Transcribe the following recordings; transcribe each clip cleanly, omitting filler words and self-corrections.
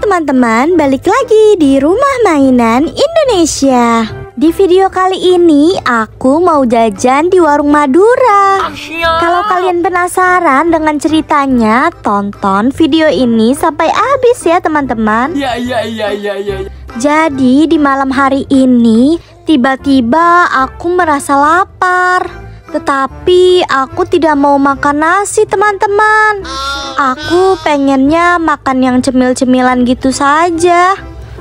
teman-teman, balik lagi di Rumah Mainan Indonesia. Di video kali ini aku mau jajan di Warung Madura. Kalau kalian penasaran dengan ceritanya, tonton video ini sampai habis ya teman-teman. Iya. Jadi di malam hari ini tiba-tiba aku merasa lapar. Tetapi aku tidak mau makan nasi teman-teman. Aku pengennya makan yang cemil-cemilan gitu saja.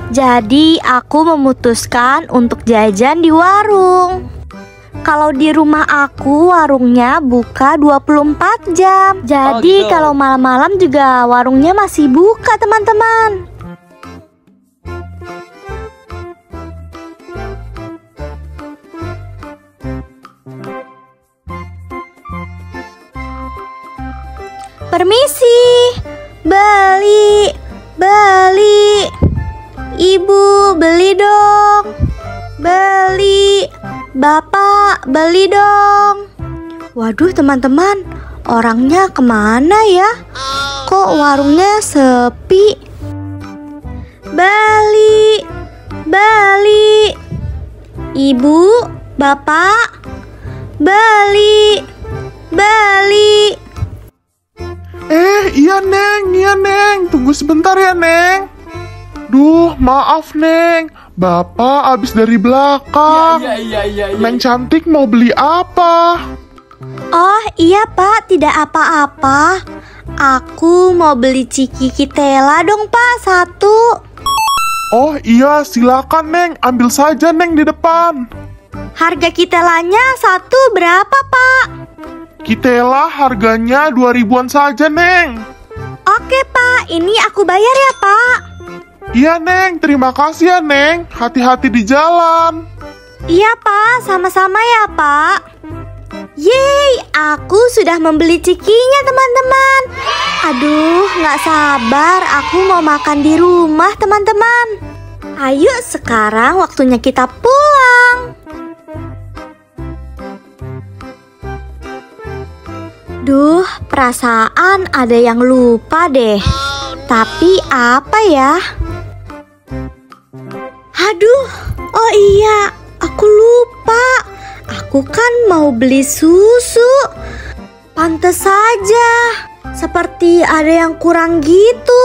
Jadi aku memutuskan untuk jajan di warung. Kalau di rumah aku warungnya buka 24 jam. Jadi kalau malam-malam juga warungnya masih buka teman-teman. Permisi, beli. Ibu, beli dong. Beli. Bapak, beli dong. Waduh teman-teman, orangnya kemana ya? Kok warungnya sepi? Beli. Ibu, bapak, beli. Iya Neng, tunggu sebentar ya Neng. Duh, maaf Neng, Bapak abis dari belakang. Iya. Neng cantik mau beli apa? Oh iya Pak, tidak apa-apa. Aku mau beli ciki kitela dong Pak, satu. Oh iya, silakan Neng, ambil saja Neng di depan. Harga kitelanya satu berapa Pak? Kitela harganya 2.000-an saja Neng. Oke Pak, ini aku bayar ya Pak. Iya Neng, terima kasih ya Neng. Hati-hati di jalan. Iya Pak, sama-sama ya Pak. Yeay, aku sudah membeli cikinya teman-teman. Aduh, gak sabar, aku mau makan di rumah teman-teman. Ayo sekarang waktunya kita pulang. Duh, perasaan ada yang lupa deh. Tapi apa ya? Aduh, oh iya, aku lupa. Aku kan mau beli susu. Pantes saja, seperti ada yang kurang gitu.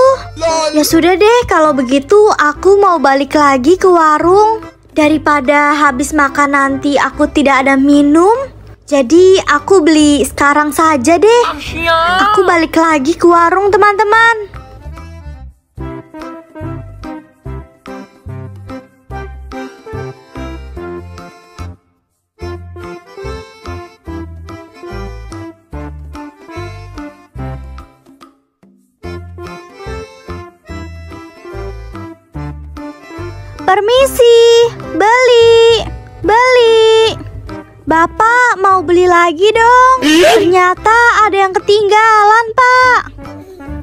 Ya sudah deh, kalau begitu aku mau balik lagi ke warung. Daripada habis makan nanti aku tidak ada minum. Jadi aku beli sekarang saja deh. Aku balik lagi ke warung teman-teman. Permisi, beli. Bapak mau beli lagi dong. Ternyata ada yang ketinggalan Pak.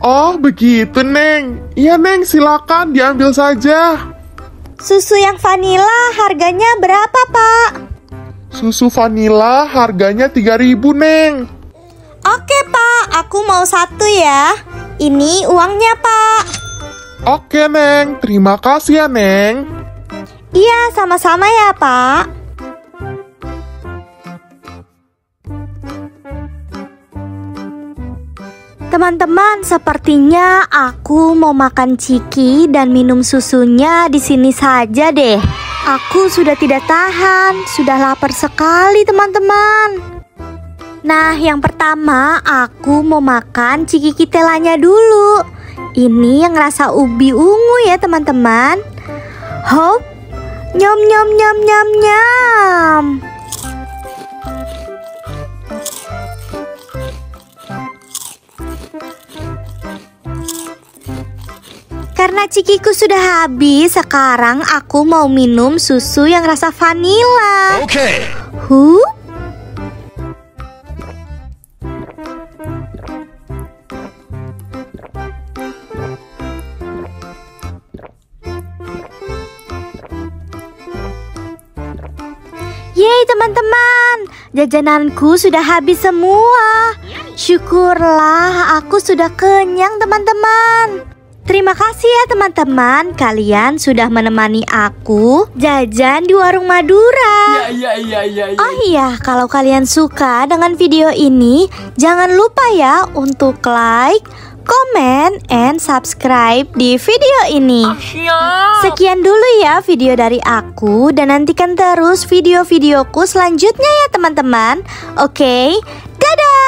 Oh begitu Neng. Iya Neng, silakan diambil saja. Susu yang vanila harganya berapa Pak? Susu vanila harganya 3.000 Neng. Oke Pak, aku mau satu ya. Ini uangnya Pak. Oke Neng, terima kasih ya Neng. Iya, sama-sama ya Pak. Teman-teman, sepertinya aku mau makan ciki dan minum susunya di sini saja deh. Aku sudah tidak tahan, sudah lapar sekali teman-teman. Nah, yang pertama aku mau makan ciki kitelanya dulu. Ini yang rasa ubi ungu ya teman-teman. Hop, nyam. Karena cikiku sudah habis, sekarang aku mau minum susu yang rasa vanila. Oke. Yeay teman-teman, jajananku sudah habis semua. Syukurlah aku sudah kenyang teman-teman. Terima kasih ya teman-teman, kalian sudah menemani aku jajan di warung Madura. Oh iya, kalau kalian suka dengan video ini, jangan lupa ya untuk like, comment, and subscribe di video ini. Sekian dulu ya video dari aku, dan nantikan terus video-videoku selanjutnya ya teman-teman. Oke, dadah.